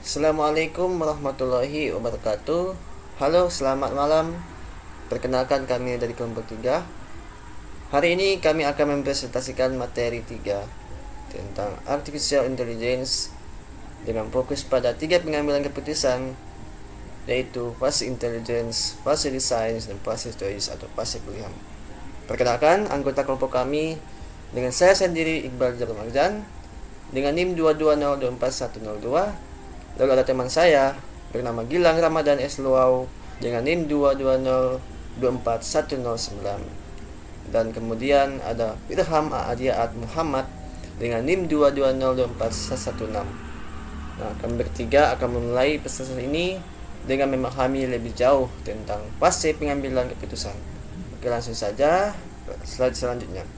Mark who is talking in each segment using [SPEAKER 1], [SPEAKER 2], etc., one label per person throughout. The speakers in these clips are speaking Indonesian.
[SPEAKER 1] Assalamualaikum warahmatullahi wabarakatuh. Halo, selamat malam. Perkenalkan, kami dari kelompok 3. Hari ini kami akan mempresentasikan materi 3 tentang Artificial Intelligence dengan fokus pada 3 pengambilan keputusan, yaitu fase intelligence, fase design, dan fase choice atau fase pilihan. Perkenalkan, anggota kelompok kami dengan saya sendiri, Iqbal Jarul Marzan, dengan NIM 220241102. Lalu ada teman saya bernama Gilang Ramadan S. Luau dengan NIM 220241109. Dan kemudian ada Irham Adiaat Muhammad dengan NIM 2202416. Nah, kami bertiga akan memulai presentasi ini dengan memahami lebih jauh tentang fase pengambilan keputusan. Oke, langsung saja slide selanjutnya.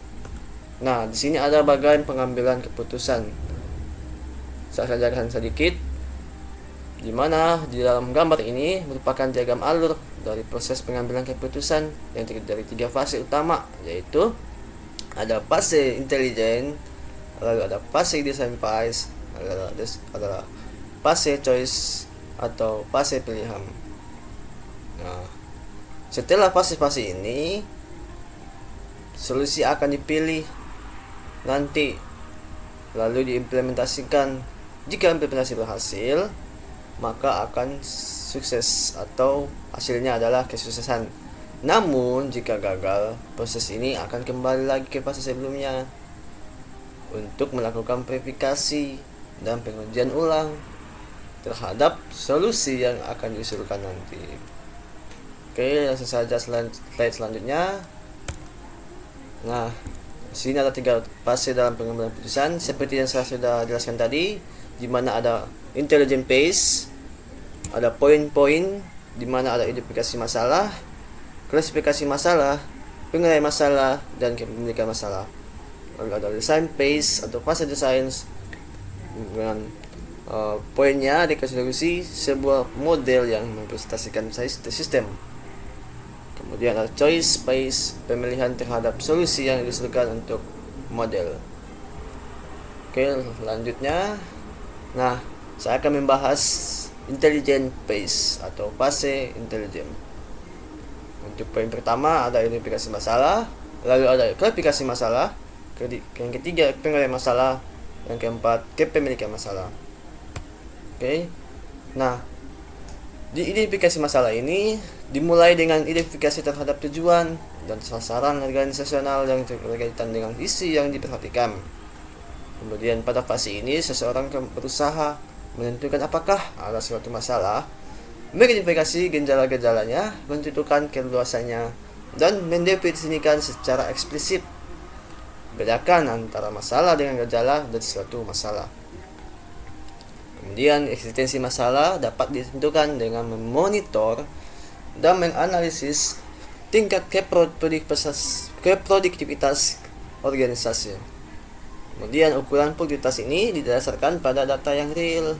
[SPEAKER 1] Nah, di sini ada bagian pengambilan keputusan. Saya ajarkan sedikit, di mana di dalam gambar ini merupakan diagram alur dari proses pengambilan keputusan yang terdiri dari 3 fase utama, yaitu ada fase intelijen, lalu ada fase design phase, ada fase choice atau fase pilihan. Nah, setelah fase-fase ini, solusi akan dipilih nanti lalu diimplementasikan. Jika implementasi berhasil, maka akan sukses atau hasilnya adalah kesuksesan. Namun jika gagal, proses ini akan kembali lagi ke fase sebelumnya untuk melakukan verifikasi dan pengujian ulang terhadap solusi yang akan diusulkan nanti. Oke, langsung saja slide selanjutnya. Nah, sini ada 3 fase dalam pengambilan keputusan seperti yang saya sudah jelaskan tadi, di mana ada intelligent phase, ada poin-poin di mana ada identifikasi masalah, klasifikasi masalah, penilaian masalah, dan kepemilikan masalah. Lalu ada design phase atau fase desain dengan poinnya dikasih solusi sebuah model yang mempresentasikan sistem. Kemudian ada choice phase, pemilihan terhadap solusi yang diusulkan untuk model. Oke, selanjutnya. Nah, saya akan membahas intelligent phase atau fase intelijen. Untuk poin pertama ada identifikasi masalah, lalu ada klasifikasi masalah, yang ketiga penilaian masalah, yang keempat kepemilikan masalah. Oke. Nah, di identifikasi masalah ini dimulai dengan identifikasi terhadap tujuan dan sasaran organisasional yang berkaitan dengan isi yang diperhatikan. Kemudian pada fase ini seseorang berusaha menentukan apakah ada suatu masalah, mengidentifikasi gejala-gejalanya, menentukan keluasannya, dan mendefinisikan secara eksplisit. Bedakan antara masalah dengan gejala dan suatu masalah. Kemudian eksistensi masalah dapat ditentukan dengan memonitor dan menganalisis tingkat keproduktivitas organisasi. Kemudian ukuran produktivitas ini didasarkan pada data yang real.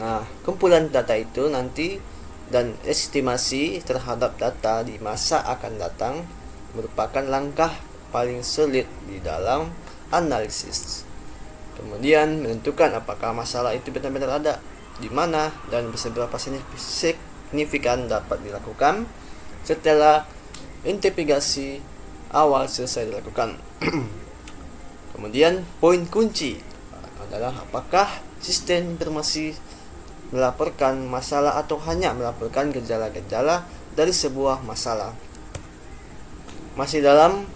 [SPEAKER 1] Nah, kumpulan data itu nanti dan estimasi terhadap data di masa akan datang merupakan langkah paling sulit di dalam analisis. Kemudian menentukan apakah masalah itu benar-benar ada, di mana, dan seberapa signifikan dapat dilakukan setelah investigasi awal selesai dilakukan. Kemudian poin kunci adalah apakah sistem informasi melaporkan masalah atau hanya melaporkan gejala-gejala dari sebuah masalah. Masih dalam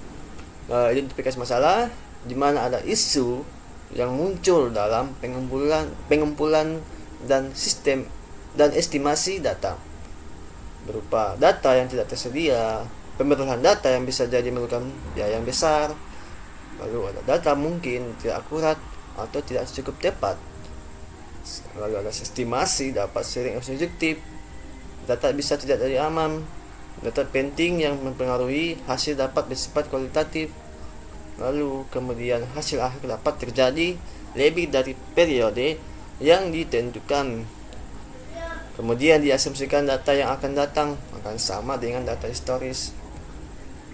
[SPEAKER 1] identifikasi masalah, di mana ada isu yang muncul dalam pengumpulan dan sistem dan estimasi data, berupa data yang tidak tersedia, pemenuhan data yang bisa jadi memerlukan biaya yang besar, lalu ada data mungkin tidak akurat atau tidak cukup tepat, lalu ada estimasi dapat sering subjektif, data bisa tidak dari aman, data penting yang mempengaruhi hasil dapat bersifat kualitatif, lalu kemudian hasil akhir dapat terjadi lebih dari periode yang ditentukan. Kemudian diasumsikan data yang akan datang akan sama dengan data historis.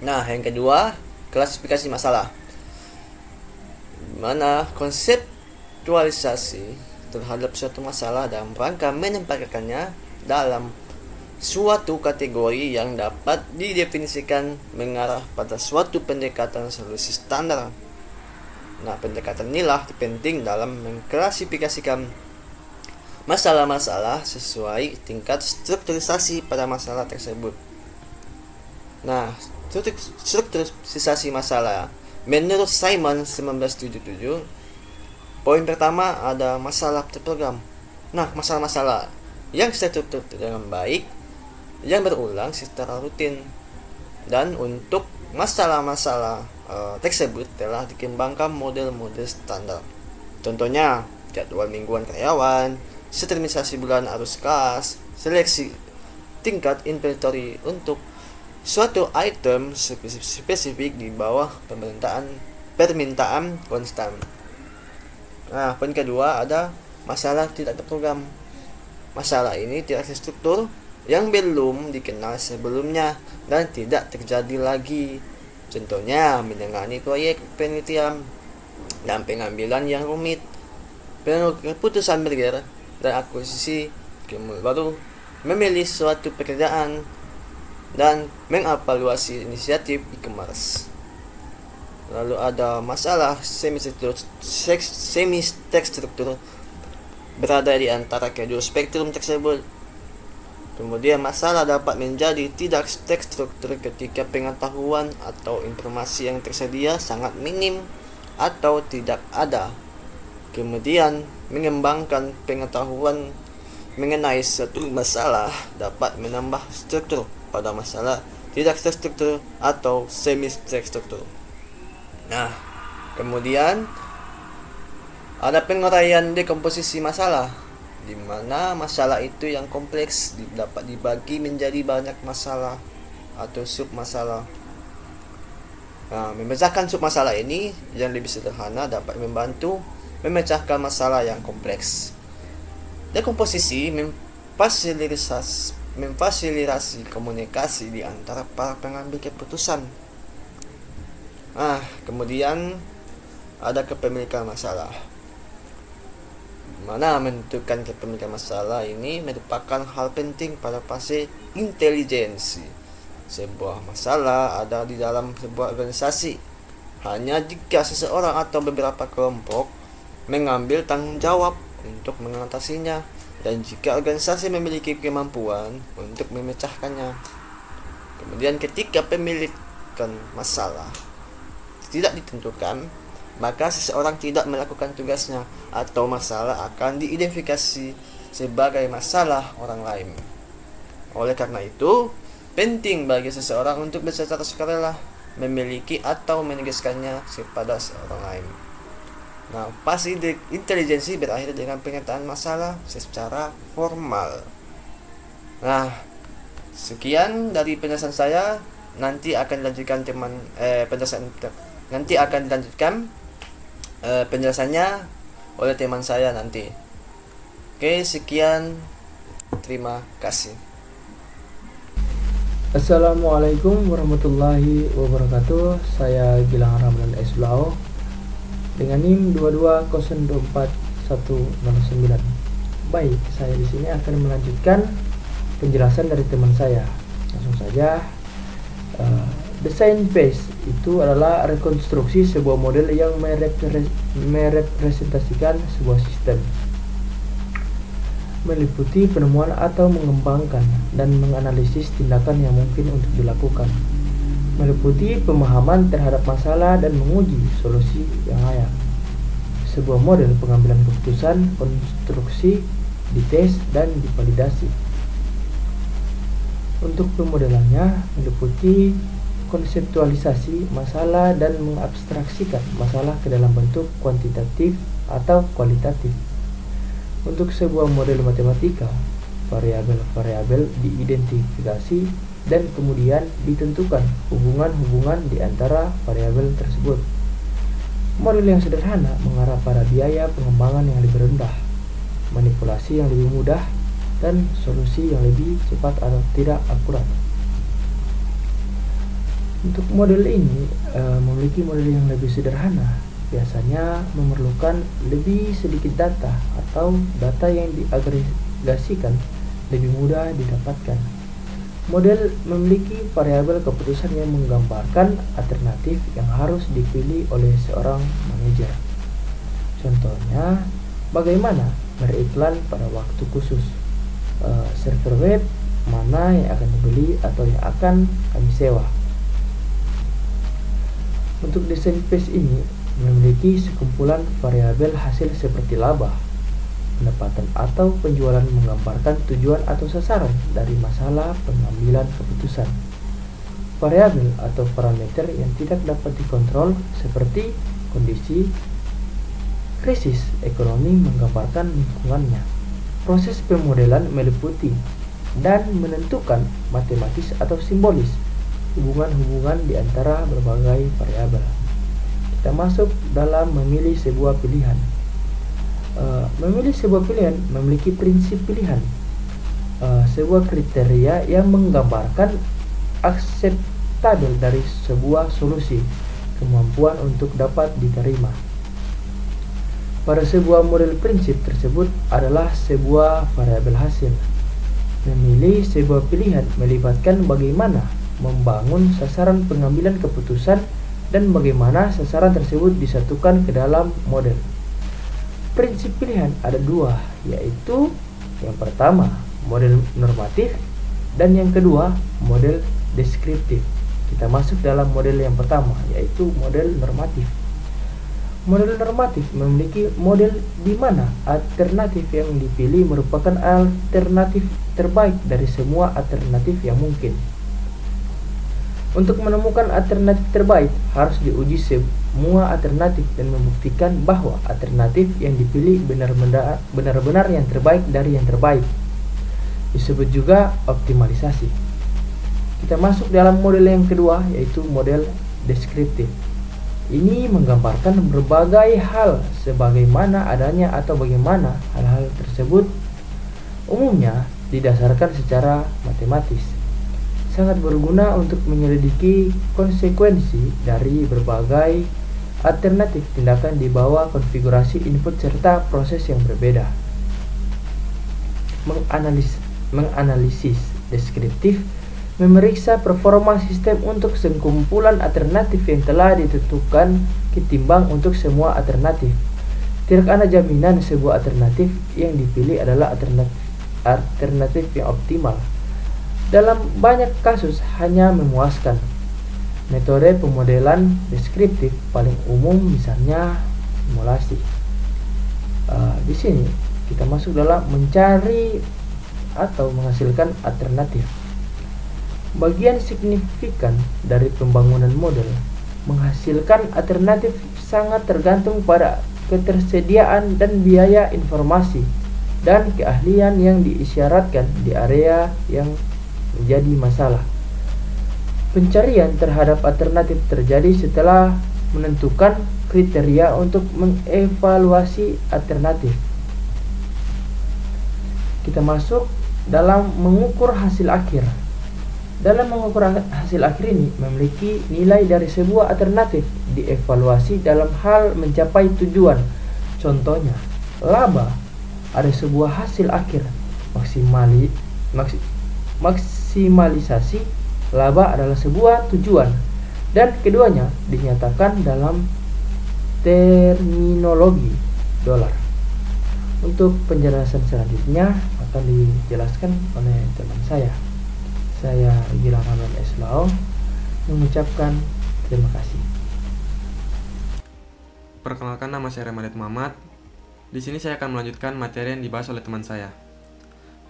[SPEAKER 1] Nah, yang kedua, klasifikasi masalah, di mana konseptualisasi terhadap suatu masalah dalam rangka menempatkannya dalam suatu kategori yang dapat didefinisikan mengarah pada suatu pendekatan solusi standar. Nah, pendekatan inilah penting dalam mengklasifikasikan masalah-masalah sesuai tingkat strukturisasi pada masalah tersebut. Nah, strukturisasi masalah menurut Simon 1977, poin pertama ada masalah terprogram. Nah, masalah-masalah yang terstruktur dengan baik, yang berulang secara rutin, dan untuk masalah-masalah tersebut telah dikembangkan model-model standar. Contohnya, jadwal mingguan karyawan, determinasi bulan arus kas, seleksi tingkat inventory untuk suatu item spesifik di bawah permintaan konstan. Nah, poin kedua ada masalah tidak terprogram. Masalah ini tidak terstruktur, yang belum dikenal sebelumnya dan tidak terjadi lagi. Contohnya, menangani proyek penelitian dan pengambilan yang rumit, keputusan merger dan akuisisi baru, memilih suatu pekerjaan, dan mengevaluasi inisiatif e-commerce. Lalu ada masalah semi-terstruktur berada di antara kedua spektrum tersebut. Kemudian masalah dapat menjadi tidak terstruktur ketika pengetahuan atau informasi yang tersedia sangat minim atau tidak ada. Kemudian mengembangkan pengetahuan mengenai suatu masalah dapat menambah struktur pada masalah tidak terstruktur atau semi-terstruktur. Nah, kemudian ada penguraian dekomposisi masalah, di mana masalah itu yang kompleks dapat dibagi menjadi banyak masalah atau sub-masalah. Nah, memecahkan sub-masalah ini yang lebih sederhana dapat membantu memecahkan masalah yang kompleks. Dekomposisi memfasilitasi komunikasi di antara para pengambil keputusan. Kemudian ada kepemilikan masalah, mana menentukan kepemilikan masalah ini merupakan hal penting pada fase intelijensi. Sebuah masalah ada di dalam sebuah organisasi hanya jika seseorang atau beberapa kelompok mengambil tanggung jawab untuk mengatasinya, dan jika organisasi memiliki kemampuan untuk memecahkannya. Kemudian ketika pemilikan masalah tidak ditentukan, maka seseorang tidak melakukan tugasnya atau masalah akan diidentifikasi sebagai masalah orang lain. Oleh karena itu, penting bagi seseorang untuk secara sukarela memiliki atau menugaskannya kepada seorang lain. Nah, fase intelijensi berakhir dengan penyataan masalah secara formal. Nah, sekian dari penjelasan saya. Nanti akan dilanjutkan penjelasannya oleh teman saya nanti. Oke, sekian. Terima kasih.
[SPEAKER 2] Assalamualaikum warahmatullahi wabarakatuh. Saya Gilang Ramadan Esblau dengan NIM 22024109. Baik, saya di sini akan melanjutkan penjelasan dari teman saya. Langsung saja. Design phase itu adalah rekonstruksi sebuah model yang merepresentasikan sebuah sistem, meliputi penemuan atau mengembangkan dan menganalisis tindakan yang mungkin untuk dilakukan, meliputi pemahaman terhadap masalah dan menguji solusi yang layak. Sebuah model pengambilan keputusan, konstruksi, dites, dan divalidasi. Untuk pemodelannya meliputi konseptualisasi masalah dan mengabstraksikan masalah ke dalam bentuk kuantitatif atau kualitatif. Untuk sebuah model matematika, variabel-variabel diidentifikasi dan kemudian ditentukan hubungan-hubungan di antara variabel tersebut. Model yang sederhana mengarah pada biaya pengembangan yang lebih rendah, manipulasi yang lebih mudah, dan solusi yang lebih cepat atau tidak akurat. Untuk model ini memiliki model yang lebih sederhana biasanya memerlukan lebih sedikit data atau data yang diagregasikan lebih mudah didapatkan. Model memiliki variabel keputusan yang menggambarkan alternatif yang harus dipilih oleh seorang manajer. Contohnya, bagaimana beriklan pada waktu khusus, server web mana yang akan dibeli atau yang akan kami sewa. Untuk desain page ini memiliki sekumpulan variabel hasil seperti laba, pendapatan atau penjualan menggambarkan tujuan atau sasaran dari masalah pengambilan keputusan. Variabel atau parameter yang tidak dapat dikontrol seperti kondisi krisis ekonomi menggambarkan lingkungannya. Proses pemodelan meliputi dan menentukan matematis atau simbolis hubungan-hubungan di antara berbagai variabel. Kita masuk dalam memilih sebuah pilihan. Memilih sebuah pilihan memiliki prinsip pilihan, sebuah kriteria yang menggambarkan akseptabel dari sebuah solusi, kemampuan untuk dapat diterima. Pada sebuah model prinsip tersebut adalah sebuah variabel hasil. Memilih sebuah pilihan melibatkan bagaimana membangun sasaran pengambilan keputusan dan bagaimana sasaran tersebut disatukan ke dalam model. Prinsip pilihan ada dua, yaitu yang pertama model normatif dan yang kedua model deskriptif. Kita masuk dalam model yang pertama, yaitu model normatif. Model normatif memiliki model di mana alternatif yang dipilih merupakan alternatif terbaik dari semua alternatif yang mungkin. Untuk menemukan alternatif terbaik, harus diuji semua alternatif dan membuktikan bahwa alternatif yang dipilih benar-benar yang terbaik dari yang terbaik. Disebut juga optimalisasi. Kita masuk dalam model yang kedua, yaitu model deskriptif. Ini menggambarkan berbagai hal sebagaimana adanya atau bagaimana hal-hal tersebut umumnya didasarkan secara matematis. Sangat berguna untuk menyelidiki konsekuensi dari berbagai alternatif tindakan di bawah konfigurasi input serta proses yang berbeda. Menganalisis deskriptif memeriksa performa sistem untuk sekumpulan alternatif yang telah ditentukan ketimbang untuk semua alternatif. Tidak ada jaminan sebuah alternatif yang dipilih adalah alternatif yang optimal. Dalam banyak kasus hanya memuaskan. Metode pemodelan deskriptif paling umum misalnya simulasi. Di sini kita masuk dalam mencari atau menghasilkan alternatif. Bagian signifikan dari pembangunan model menghasilkan alternatif sangat tergantung pada ketersediaan dan biaya informasi dan keahlian yang diisyaratkan di area yang menjadi masalah. Pencarian terhadap alternatif terjadi setelah menentukan kriteria untuk mengevaluasi alternatif. Kita masuk dalam mengukur hasil akhir. Dalam mengukur hasil akhir ini memiliki nilai dari sebuah alternatif dievaluasi dalam hal mencapai tujuan. Contohnya, laba ada sebuah hasil akhir. Maksimalisasi laba adalah sebuah tujuan, dan keduanya dinyatakan dalam terminologi dolar. Untuk penjelasan selanjutnya akan dijelaskan oleh teman saya. Saya Gilang Rahman Eslao mengucapkan terima kasih.
[SPEAKER 3] Perkenalkan, nama saya Ramadet Muhammad. Di sini saya akan melanjutkan materi yang dibahas oleh teman saya.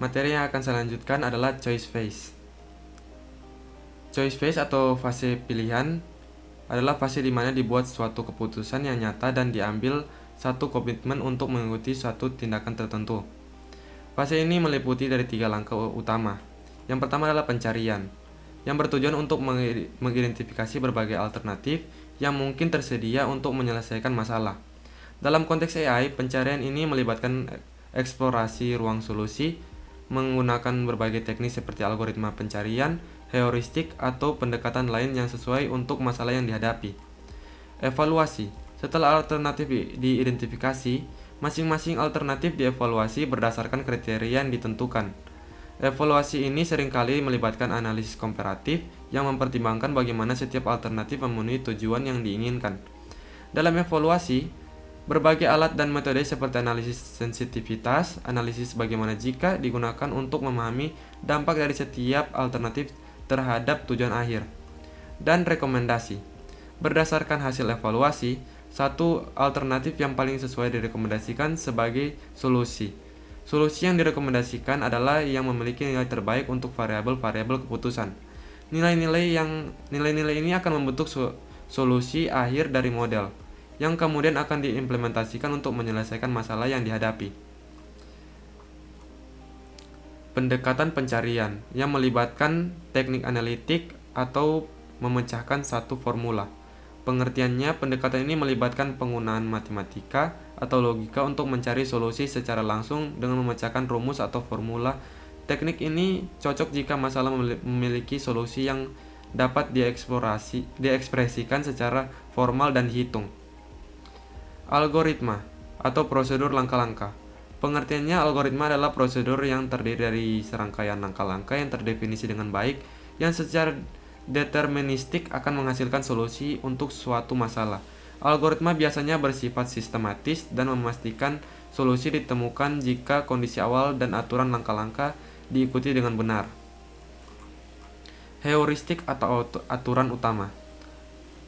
[SPEAKER 3] Materi yang akan saya lanjutkan adalah choice phase. Choice phase atau fase pilihan adalah fase di mana dibuat suatu keputusan yang nyata dan diambil satu komitmen untuk mengikuti suatu tindakan tertentu. Fase ini meliputi dari 3 langkah utama. Yang pertama adalah pencarian, yang bertujuan untuk mengidentifikasi berbagai alternatif yang mungkin tersedia untuk menyelesaikan masalah. Dalam konteks AI, pencarian ini melibatkan eksplorasi ruang solusi, menggunakan berbagai teknik seperti algoritma pencarian, heuristik, atau pendekatan lain yang sesuai untuk masalah yang dihadapi. Evaluasi Setelah alternatif diidentifikasi, masing-masing alternatif dievaluasi berdasarkan kriteria yang ditentukan. Evaluasi ini seringkali melibatkan analisis komparatif yang mempertimbangkan bagaimana setiap alternatif memenuhi tujuan yang diinginkan. Dalam evaluasi, berbagai alat dan metode seperti analisis sensitivitas, analisis bagaimana jika digunakan untuk memahami dampak dari setiap alternatif terhadap tujuan akhir, dan rekomendasi. Berdasarkan hasil evaluasi, satu alternatif yang paling sesuai direkomendasikan sebagai solusi. Solusi yang direkomendasikan adalah yang memiliki nilai terbaik untuk variabel-variabel keputusan. Nilai-nilai ini akan membentuk solusi akhir dari model, yang kemudian akan diimplementasikan untuk menyelesaikan masalah yang dihadapi. Pendekatan pencarian yang melibatkan teknik analitik atau memecahkan satu formula. Pengertiannya, pendekatan ini melibatkan penggunaan matematika atau logika untuk mencari solusi secara langsung dengan memecahkan rumus atau formula. Teknik ini cocok jika masalah memiliki solusi yang dapat diekspresikan secara formal dan dihitung. Algoritma atau prosedur langkah-langkah. Pengertiannya, algoritma adalah prosedur yang terdiri dari serangkaian langkah-langkah yang terdefinisi dengan baik, yang secara deterministik akan menghasilkan solusi untuk suatu masalah. Algoritma biasanya bersifat sistematis dan memastikan solusi ditemukan jika kondisi awal dan aturan langkah-langkah diikuti dengan benar. Heuristik atau aturan utama.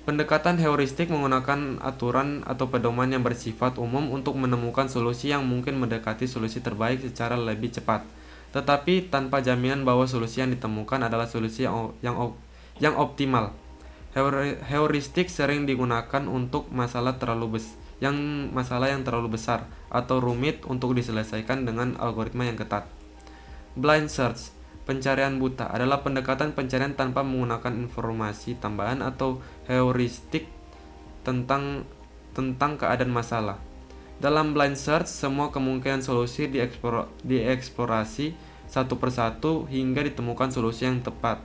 [SPEAKER 3] Pendekatan heuristik menggunakan aturan atau pedoman yang bersifat umum untuk menemukan solusi yang mungkin mendekati solusi terbaik secara lebih cepat, tetapi tanpa jaminan bahwa solusi yang ditemukan adalah solusi yang optimal. Heuristik sering digunakan untuk masalah yang terlalu besar atau rumit untuk diselesaikan dengan algoritma yang ketat. Blind search, pencarian buta, adalah pendekatan pencarian tanpa menggunakan informasi tambahan atau heuristik tentang keadaan masalah. Dalam blind search, semua kemungkinan solusi dieksplorasi satu persatu hingga ditemukan solusi yang tepat.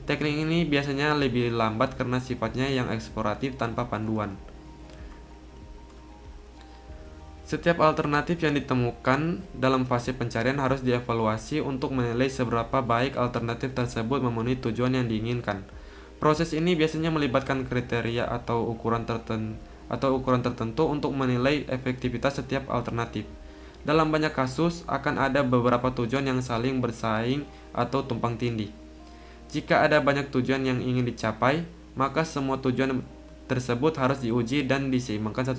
[SPEAKER 3] Teknik ini biasanya lebih lambat karena sifatnya yang eksploratif tanpa panduan. Setiap alternatif yang ditemukan dalam fase pencarian harus dievaluasi untuk menilai seberapa baik alternatif tersebut memenuhi tujuan yang diinginkan. Proses ini biasanya melibatkan kriteria atau ukuran tertentu untuk menilai efektivitas setiap alternatif. Dalam banyak kasus, akan ada beberapa tujuan yang saling bersaing atau tumpang tindih. Jika ada banyak tujuan yang ingin dicapai, maka semua tujuan tersebut harus diuji dan diseimbangkan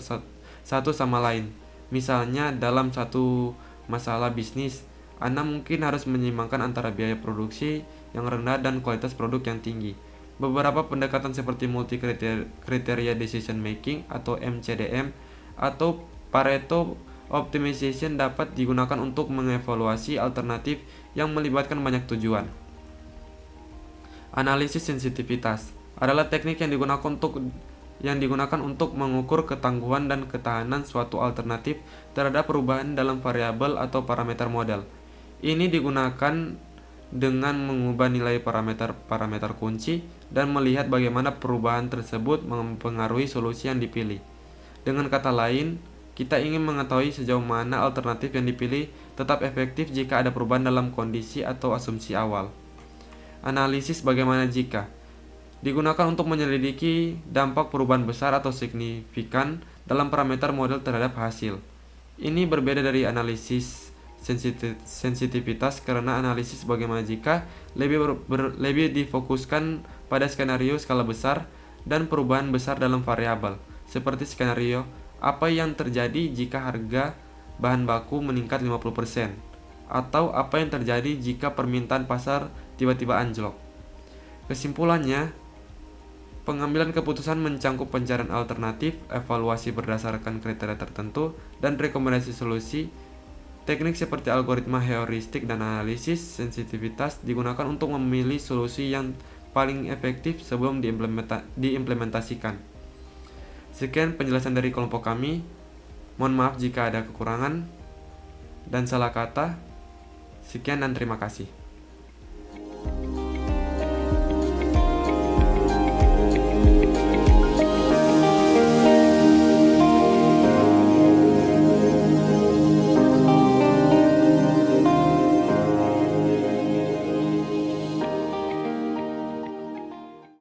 [SPEAKER 3] satu sama lain. Misalnya, dalam satu masalah bisnis, Anda mungkin harus menyeimbangkan antara biaya produksi yang rendah dan kualitas produk yang tinggi. Beberapa pendekatan seperti multi-criteria decision making atau MCDM atau Pareto optimization dapat digunakan untuk mengevaluasi alternatif yang melibatkan banyak tujuan. Analisis sensitivitas adalah teknik yang digunakan untuk mengukur ketangguhan dan ketahanan suatu alternatif terhadap perubahan dalam variabel atau parameter model. Ini digunakan dengan mengubah nilai parameter kunci dan melihat bagaimana perubahan tersebut mempengaruhi solusi yang dipilih. Dengan kata lain, kita ingin mengetahui sejauh mana alternatif yang dipilih tetap efektif jika ada perubahan dalam kondisi atau asumsi awal. Analisis bagaimana jika digunakan untuk menyelidiki dampak perubahan besar atau signifikan dalam parameter model terhadap hasil. Ini berbeda dari analisis sensitivitas karena analisis bagaimana jika lebih difokuskan pada skenario skala besar dan perubahan besar dalam variabel, seperti skenario apa yang terjadi jika harga bahan baku meningkat 50%, atau apa yang terjadi jika permintaan pasar tiba-tiba anjlok. Kesimpulannya, pengambilan keputusan mencangkup pencarian alternatif, evaluasi berdasarkan kriteria tertentu, dan rekomendasi solusi. Teknik seperti algoritma heuristik dan analisis sensitivitas digunakan untuk memilih solusi yang paling efektif sebelum diimplementasikan. Sekian penjelasan dari kelompok kami. Mohon maaf jika ada kekurangan dan salah kata. Sekian dan terima kasih.